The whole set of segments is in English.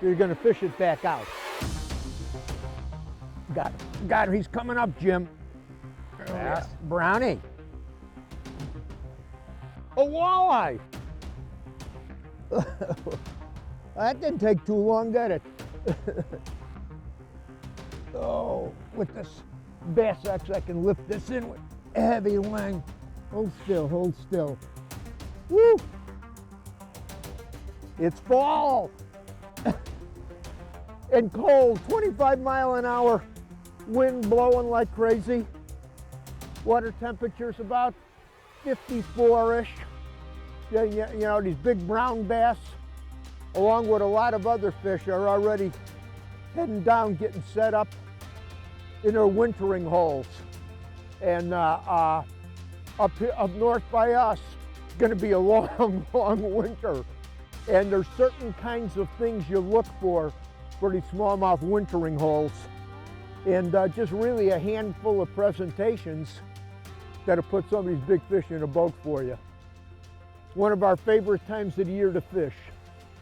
you're gonna fish it back out. Got it, he's coming up, Jim. Bass? Brownie. A walleye. That didn't take too long, did it? Oh, with this Bass X, I can lift this in with a heavy line. Hold still, hold still. Woo! It's fall and cold, 25-mile-an-hour wind blowing like crazy. Water temperature's about 54-ish. You know, these big brown bass, along with a lot of other fish, are already heading down, getting set up in their wintering holes. And up north by us, it's gonna be a long, long winter. And there's certain kinds of things you look for these smallmouth wintering holes. And just really a handful of presentations that'll put some of these big fish in a boat for you. It's one of our favorite times of the year to fish,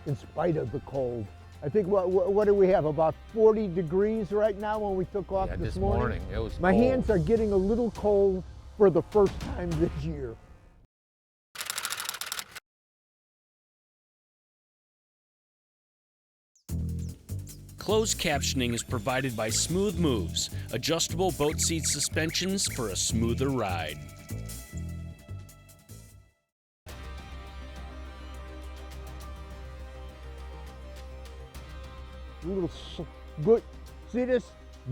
in spite of the cold. I think, what do we have, about 40 degrees right now when we took off this morning? It was My cold. hands are getting a little cold for the first time this year. Closed captioning is provided by Smooth Moves, adjustable boat seat suspensions for a smoother ride. Good, see this?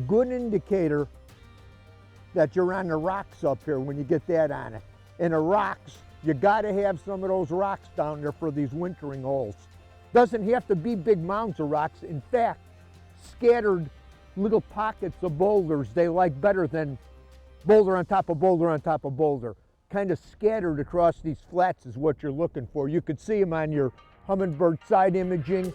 Good indicator that you're on the rocks up here when you get that on it. And the rocks, you gotta have some of those rocks down there for these wintering holes. Doesn't have to be big mounds of rocks. In fact, scattered little pockets of boulders they like better than boulder on top of boulder on top of boulder. Kind of scattered across these flats is what you're looking for. You could see them on your Humminbird side imaging.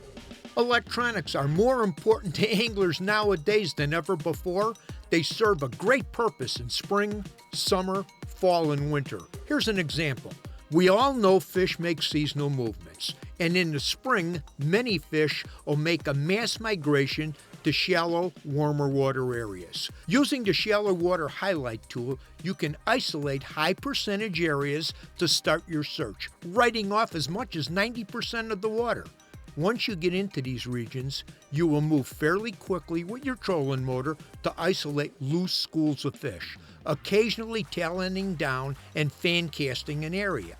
Electronics are more important to anglers nowadays than ever before. They serve a great purpose in spring, summer, fall, and winter. Here's an example. We all know fish make seasonal movements, and in the spring, many fish will make a mass migration to shallow, warmer water areas. Using the shallow water highlight tool, you can isolate high percentage areas to start your search, writing off as much as 90% of the water. Once you get into these regions, you will move fairly quickly with your trolling motor to isolate loose schools of fish, occasionally tail ending down and fan casting an area.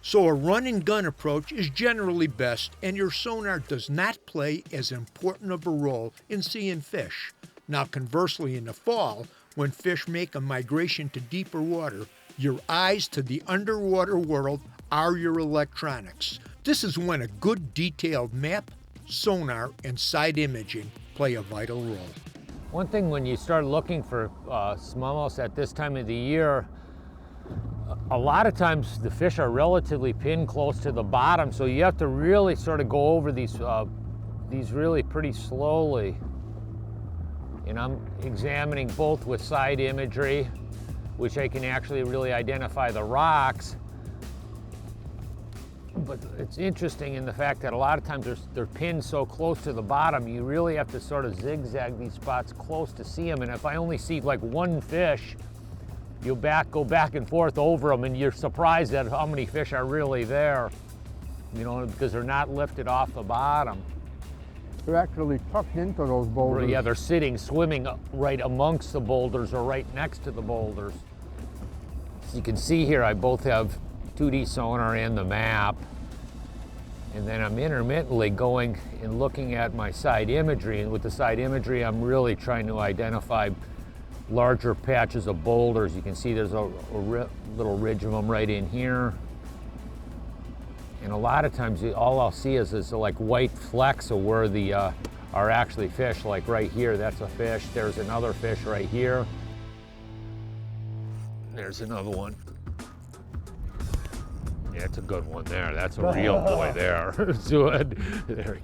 So a run and gun approach is generally best, and your sonar does not play as important of a role in seeing fish. Now conversely, in the fall, when fish make a migration to deeper water, your eyes to the underwater world are your electronics. This is when a good detailed map, sonar, and side imaging play a vital role. One thing when you start looking for smallmouth at this time of the year, a lot of times the fish are relatively pinned close to the bottom, so you have to really sort of go over these really pretty slowly. And I'm examining both with side imagery, which I can actually really identify the rocks. But it's interesting in the fact that a lot of times they're pinned so close to the bottom, you really have to sort of zigzag these spots close to see them. And if I only see like one fish, you go back and forth over them, and you're surprised at how many fish are really there, you know, because they're not lifted off the bottom. They're actually tucked into those boulders. Yeah, they're swimming right amongst the boulders or right next to the boulders. So you can see here I both have 2D sonar and the map, and then I'm intermittently going and looking at my side imagery, and with the side imagery I'm really trying to identify larger patches of boulders. You can see there's a little ridge of them right in here, and a lot of times all I'll see is like white flecks of where the are actually fish. Like right here, that's a fish. There's another fish right here. There's another one. Yeah, it's a good one there. That's a real boy there. Good. There.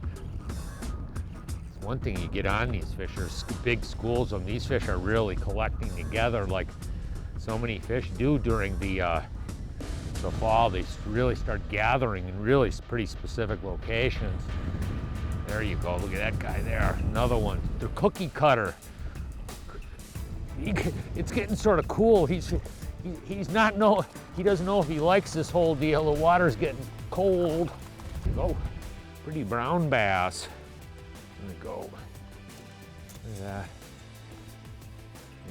It's one thing you get on these fish, there's big schools of them. These fish are really collecting together like so many fish do during the fall. They really start gathering in really pretty specific locations. There you go, look at that guy there. Another one, the cookie cutter. It's getting sort of cool. He doesn't know if he likes this whole deal. The water's getting cold. Oh, pretty brown bass. There we go. Look at that.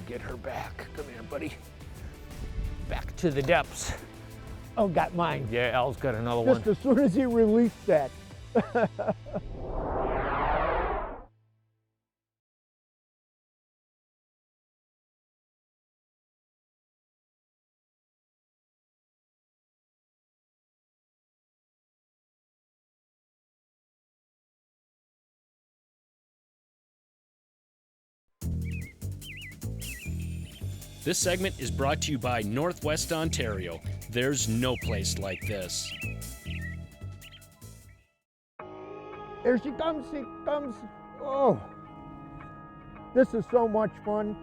Get her back. Come here, buddy. Back to the depths. Oh, got mine. Yeah, Al's got another one. Just as soon as he released that. This segment is brought to you by Northwest Ontario. There's no place like this. Here she comes, she comes. Oh, this is so much fun.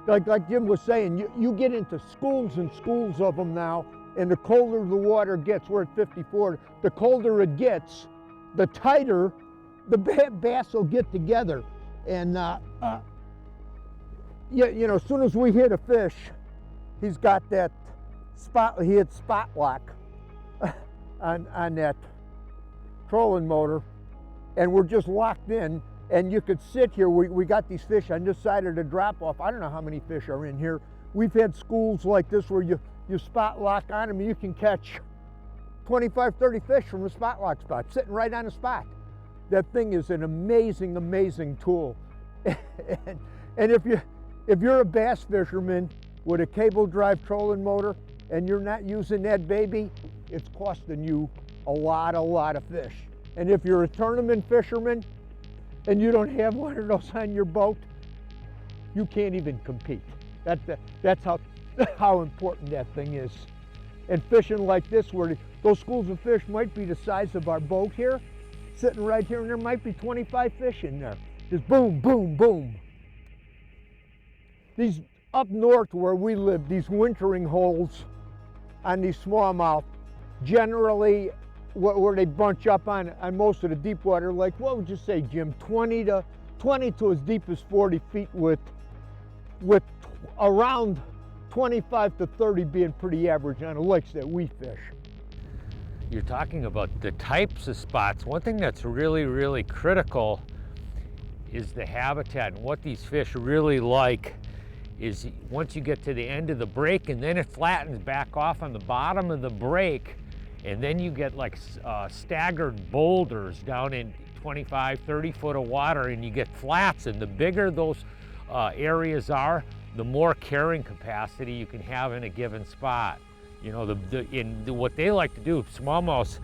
Like Jim was saying, you get into schools and schools of them now, and the colder the water gets, we're at 54, the colder it gets, the tighter the bass will get together. And yeah, you know, as soon as we hit a fish, he's got that spot, he hit spot lock on that trolling motor, and we're just locked in, and you could sit here. We got these fish on this side of the drop off. I don't know how many fish are in here. We've had schools like this where you spot lock on them and you can catch 25, 30 fish from a spot lock spot, sitting right on the spot. That thing is an amazing, amazing tool. And if you're a bass fisherman with a cable drive trolling motor and you're not using that baby, it's costing you a lot of fish. And if you're a tournament fisherman and you don't have one of those on your boat, you can't even compete. That's how important that thing is. And fishing like this, where those schools of fish might be the size of our boat here, sitting right here, and there might be 25 fish in there. Just boom, boom, boom. These up north where we live, these wintering holes on these smallmouth, generally where they bunch up on most of the deep water, like what would you say, Jim? 20 to as deep as 40 feet with around 25 to 30 being pretty average on the lakes that we fish. You're talking about the types of spots. One thing that's really, really critical is the habitat, and what these fish really like is once you get to the end of the break and then it flattens back off on the bottom of the break, and then you get like staggered boulders down in 25, 30 foot of water, and you get flats, and the bigger those areas are, the more carrying capacity you can have in a given spot. You know, what they like to do, smallmouths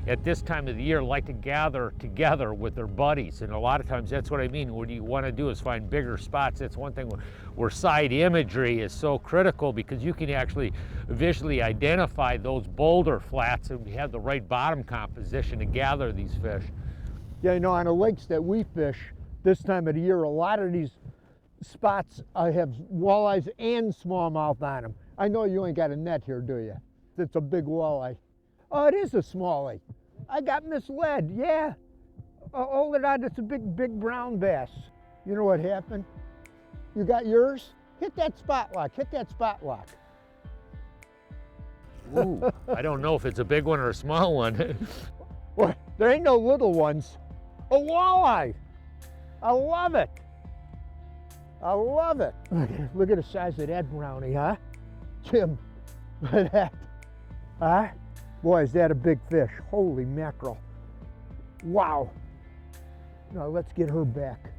at this time of the year like to gather together with their buddies, and a lot of times that's what I mean. What you want to do is find bigger spots. That's one thing where side imagery is so critical, because you can actually visually identify those boulder flats and have the right bottom composition to gather these fish. Yeah, you know, on the lakes that we fish this time of the year, a lot of these spots have walleyes and smallmouth on them. I know you ain't got a net here, do you? It's a big walleye. Oh, it is a smallie. I got misled, yeah. Hold it on, it's a big brown bass. You know what happened? You got yours? Hit that spot lock, hit that spot lock. Ooh, I don't know if it's a big one or a small one. Well, there ain't no little ones. A walleye. I love it. I love it. Look at the size of that brownie, huh? Jim, look at that. Huh? Boy, is that a big fish. Holy mackerel. Wow. Now let's get her back.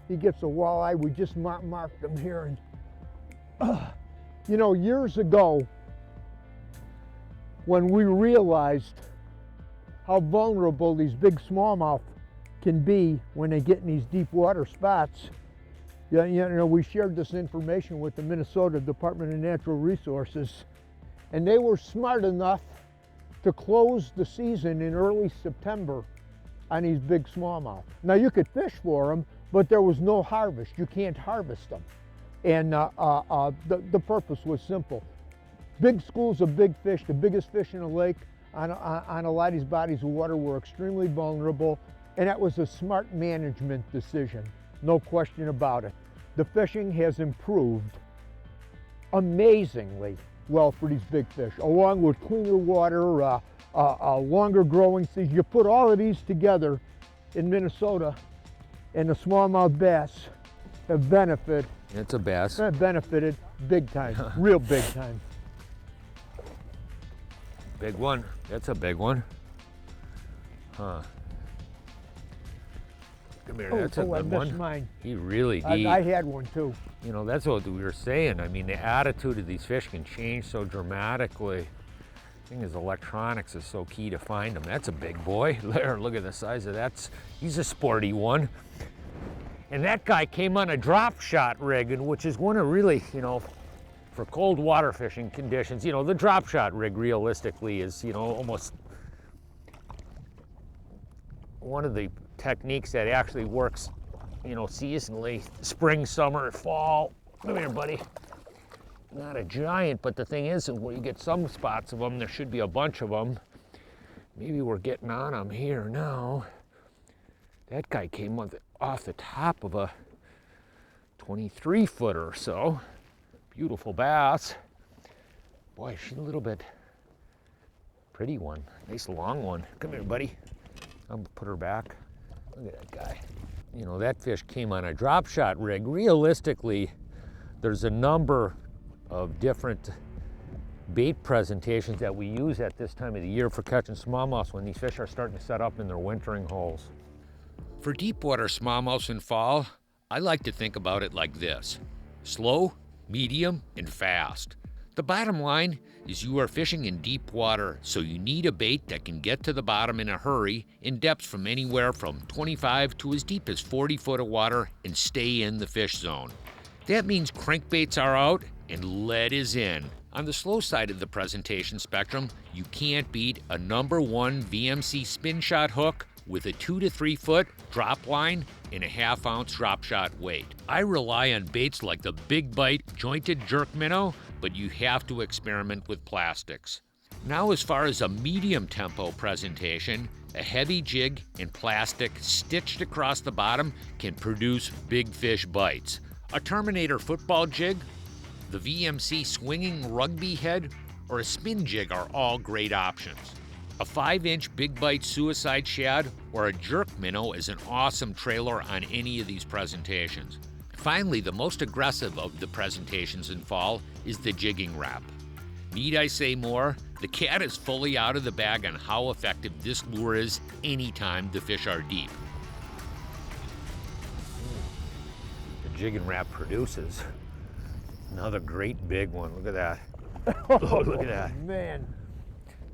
He gets a walleye. We just marked him here. And you know, years ago, when we realized how vulnerable these big smallmouth can be when they get in these deep water spots, you know, we shared this information with the Minnesota Department of Natural Resources, and they were smart enough to close the season in early September on these big smallmouth. Now you could fish for them, but there was no harvest. You can't harvest them. And the purpose was simple. Big schools of big fish, the biggest fish in the lake on a lot of these bodies of water, were extremely vulnerable. And that was a smart management decision, no question about it. The fishing has improved amazingly well for these big fish, along with cleaner water, longer growing season. You put all of these together in Minnesota, and the smallmouth bass have benefited. It's a bass. Have benefited big time, real big time. Big one. That's a big one. Huh. Come here, that's a I good missed one. mine. He really I had one too. You know, that's what we were saying. I mean, the attitude of these fish can change so dramatically. The thing is, electronics is so key to find them. That's a big boy. There, look at the size of that. He's a sporty one. And that guy came on a drop shot rig, and which is one of really, you know, for cold water fishing conditions, you know, the drop shot rig realistically is, you know, almost one of the techniques that actually works, you know, seasonally, spring, summer, fall. Come here, buddy. Not a giant, but the thing is, where you get some spots of them, there should be a bunch of them. Maybe we're getting on them here now. That guy came off the top of a 23-footer or so. Beautiful bass. Boy, she's a little bit pretty one. Nice long one. Come here, buddy. I'm gonna put her back. Look at that guy. You know, that fish came on a drop shot rig. Realistically, there's a number of different bait presentations that we use at this time of the year for catching smallmouths when these fish are starting to set up in their wintering holes. For deep water smallmouths in fall, I like to think about it like this: slow, medium, and fast. The bottom line is you are fishing in deep water, so you need a bait that can get to the bottom in a hurry in depths from anywhere from 25 to as deep as 40 foot of water and stay in the fish zone. That means crankbaits are out and lead is in. On the slow side of the presentation spectrum, you can't beat a #1 VMC spin shot hook with a 2 to 3 foot drop line and a 1/2 ounce drop shot weight. I rely on baits like the Big Bite jointed jerk minnow, but you have to experiment with plastics. Now, as far as a medium tempo presentation, a heavy jig and plastic stitched across the bottom can produce big fish bites. A Terminator football jig, the VMC swinging rugby head, or a spin jig are all great options. A 5-inch Big Bite suicide shad or a jerk minnow is an awesome trailer on any of these presentations. Finally, the most aggressive of the presentations in fall is the jigging rap. Need I say more? The cat is fully out of the bag on how effective this lure is anytime the fish are deep. The jigging rap produces another great big one. Look at that. Oh, look at that. Man.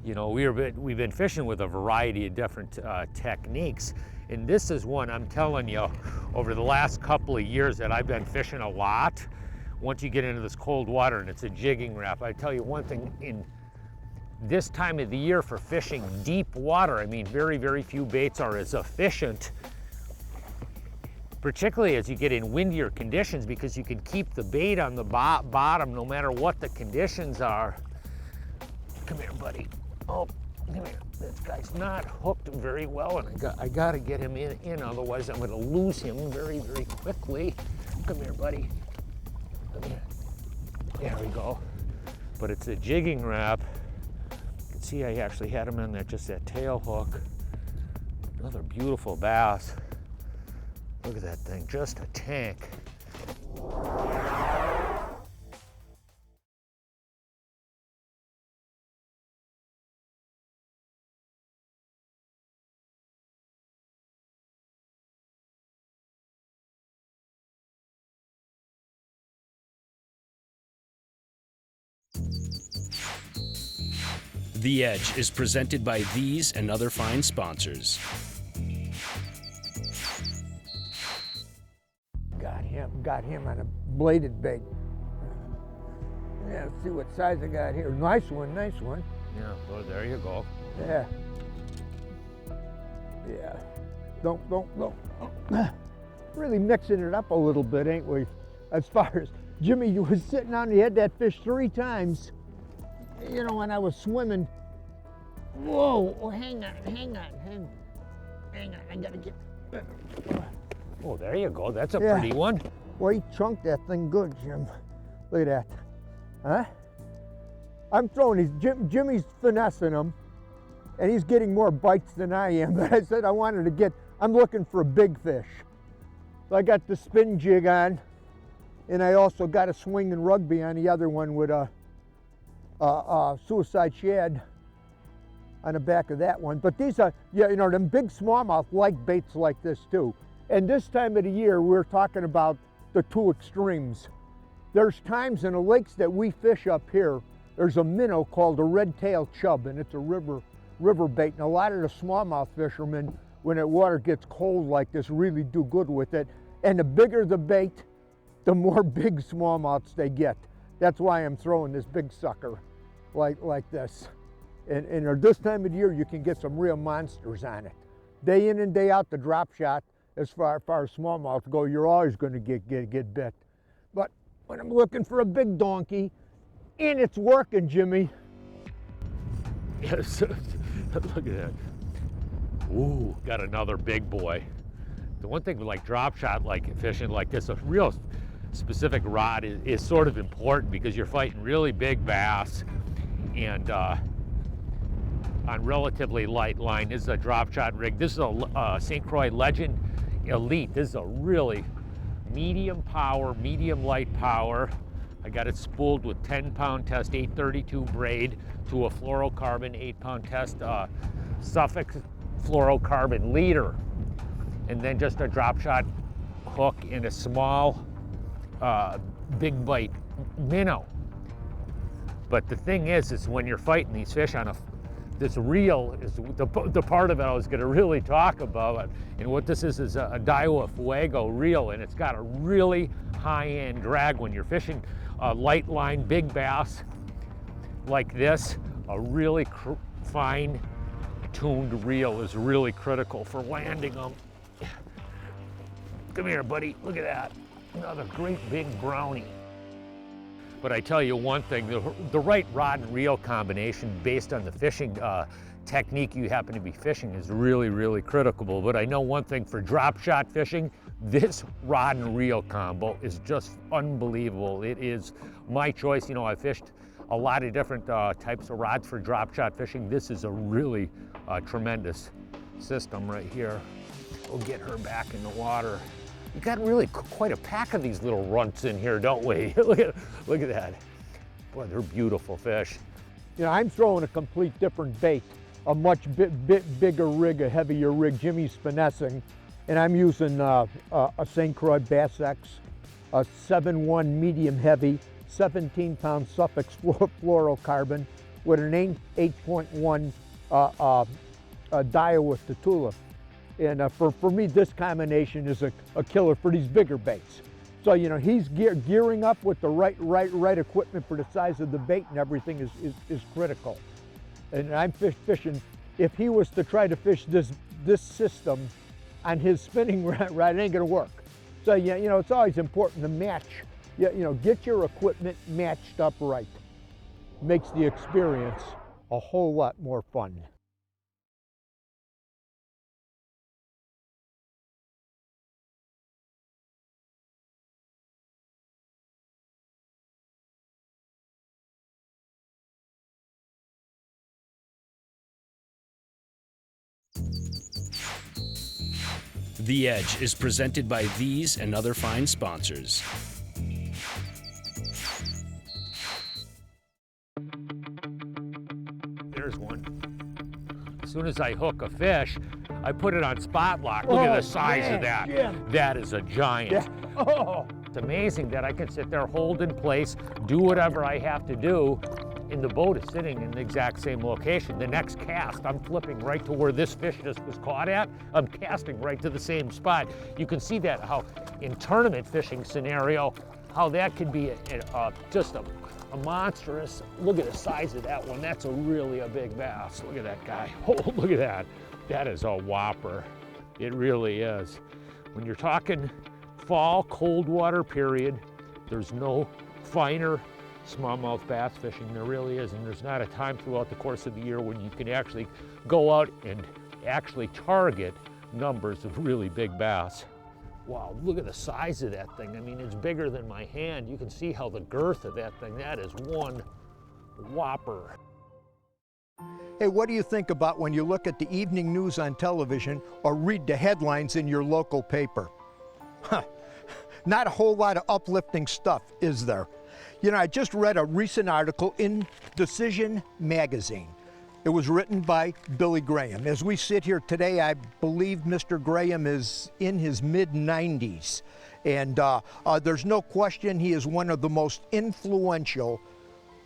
You know, we've been fishing with a variety of different techniques, and this is one, I'm telling you, over the last couple of years that I've been fishing a lot. Once you get into this cold water and it's a jigging rap, I tell you one thing, in this time of the year for fishing deep water, I mean, very, very few baits are as efficient, particularly as you get in windier conditions, because you can keep the bait on the bottom no matter what the conditions are. Come here, buddy. Oh, come here. This guy's not hooked very well, and I gotta get him in, otherwise I'm gonna lose him very, very quickly. Come here, buddy. Come here. There we go. But it's a jigging rap. You can see I actually had him on that tail hook. Another beautiful bass. Look at that thing, just a tank. The Edge is presented by these and other fine sponsors. Got him on a bladed bait. Yeah, let's see what size I got here. Nice one, nice one. Yeah, well, there you go. Yeah. Yeah. Don't. Really mixing it up a little bit, ain't we? As far as Jimmy, you was sitting on, he had that fish 3 times. You know, when I was swimming. Whoa, oh, hang on. hang on, I gotta get. Oh, there you go. That's a Yeah. pretty one. Well, he chunked that thing good, Jim. Look at that. Huh? I'm throwing these, Jimmy's finessing them, and he's getting more bites than I am. But I said I wanted to get, I'm looking for a big fish. So I got the spin jig on, and I also got a swinging rugby on the other one with a suicide shad on the back of that one. But these are, yeah, you know, them big smallmouth like baits like this too. And this time of the year, we're talking about the two extremes. There's times in the lakes that we fish up here, there's a minnow called a red tail chub, and it's a river bait. And a lot of the smallmouth fishermen, when the water gets cold like this, really do good with it. And the bigger the bait, the more big smallmouths they get. That's why I'm throwing this big sucker like this. And this time of the year, you can get some real monsters on it. Day in and day out, the drop shot, as far as smallmouth go, you're always going to get bit. But when I'm looking for a big donkey, and it's working, Jimmy. Yes. Look at that. Ooh, got another big boy. The one thing with like drop shot, like fishing like this, a real specific rod is sort of important because you're fighting really big bass, and on relatively light line. This is a drop shot rig. This is a St. Croix Legend Elite. This is a really medium power, medium light power. I got it spooled with 10-pound test 832 braid to a fluorocarbon 8-pound test Suffolk fluorocarbon leader, and then just a drop shot hook in a small big bite minnow. But the thing is when you're fighting these fish on this reel is the part of it I was going to really talk about. And what this is a Daiwa Fuego reel, and it's got a really high-end drag. When you're fishing a light line big bass like this, a really fine-tuned reel is really critical for landing them. Come here, buddy. Look at that. Another great big brownie. But I tell you one thing, the right rod and reel combination based on the fishing technique you happen to be fishing is really, really critical. But I know one thing for drop shot fishing, this rod and reel combo is just unbelievable. It is my choice. You know, I fished a lot of different types of rods for drop shot fishing. This is a really tremendous system right here. We'll get her back in the water. You got really quite a pack of these little runts in here, don't we? look at that. Boy, they're beautiful fish. You know, I'm throwing a complete different bait, a much bit bigger rig, a heavier rig. Jimmy's finessing, and I'm using a St. Croix Bass X, a 7.1 medium heavy, 17-pound Suffolk fluorocarbon with an 8.1 Daiwa with the Tula. And for me, this combination is a killer for these bigger baits. So, you know, he's gearing up with the right equipment for the size of the bait, and everything is critical. And I'm fishing, if he was to try to fish this system on his spinning rod, it ain't gonna work. So, yeah, you know, it's always important to match, you know, get your equipment matched up right. Makes the experience a whole lot more fun. The Edge is presented by these and other fine sponsors. There's one. As soon as I hook a fish, I put it on spot lock. Look at the size of that. Yeah. That is a giant. Yeah. Oh. It's amazing that I can sit there, hold in place, do whatever I have to do, and the boat is sitting in the exact same location. The next cast, I'm flipping right to where this fish just was caught at. I'm casting right to the same spot. You can see that how in tournament fishing scenario, how that could be just a monstrous. Look at the size of that one. That's really a big bass. Look at that guy. Oh, look at that. That is a whopper. It really is. When you're talking fall, cold water period, there's no finer smallmouth bass fishing. There really is, and there's not a time throughout the course of the year when you can actually go out and actually target numbers of really big bass. Wow, look at the size of that thing. I mean, it's bigger than my hand. You can see how the girth of that thing, that is one whopper. Hey, what do you think about when you look at the evening news on television or read the headlines in your local paper? Huh. Not a whole lot of uplifting stuff, is there? You know, I just read a recent article in Decision magazine. It was written by Billy Graham. As we sit here today, I believe Mr. Graham is in his mid-90s. And there's no question he is one of the most influential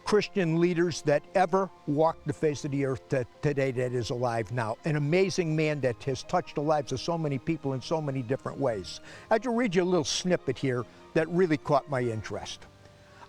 Christian leaders that ever walked the face of the earth today that is alive now. An amazing man that has touched the lives of so many people in so many different ways. I'd read you a little snippet here that really caught my interest.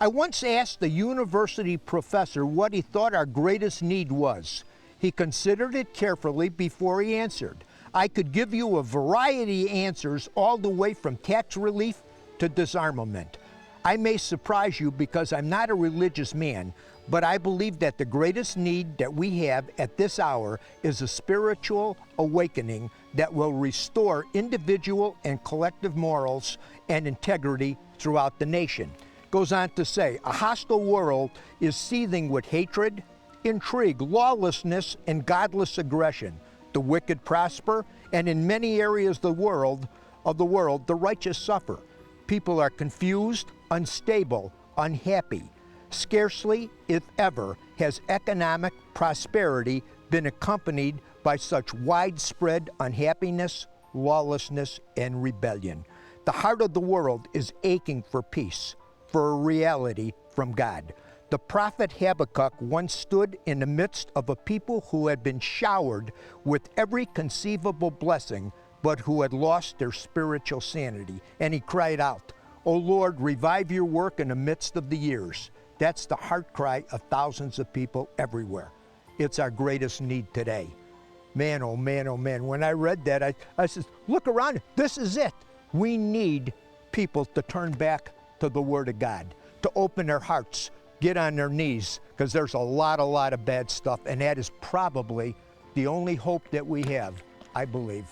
I once asked a university professor what he thought our greatest need was. He considered it carefully before he answered. I could give you a variety of answers all the way from tax relief to disarmament. I may surprise you because I'm not a religious man, but I believe that the greatest need that we have at this hour is a spiritual awakening that will restore individual and collective morals and integrity throughout the nation. Goes on to say, a hostile world is seething with hatred, intrigue, lawlessness, and godless aggression. The wicked prosper, and in many areas of the world, the righteous suffer. People are confused, unstable, unhappy. Scarcely, if ever, has economic prosperity been accompanied by such widespread unhappiness, lawlessness, and rebellion. The heart of the world is aching for peace, for a reality from God. The prophet Habakkuk once stood in the midst of a people who had been showered with every conceivable blessing, but who had lost their spiritual sanity. And he cried out, "O Lord, revive your work in the midst of the years." That's the heart cry of thousands of people everywhere. It's our greatest need today. Man, oh man, oh man. When I read that, I said, look around, this is it. We need people to turn back to the Word of God, to open their hearts, get on their knees, because there's a lot of bad stuff, and that is probably the only hope that we have, I believe,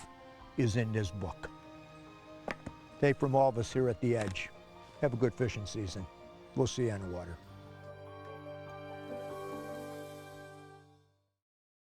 is in this book. Hey, from all of us here at The Edge, have a good fishing season. We'll see you on the water.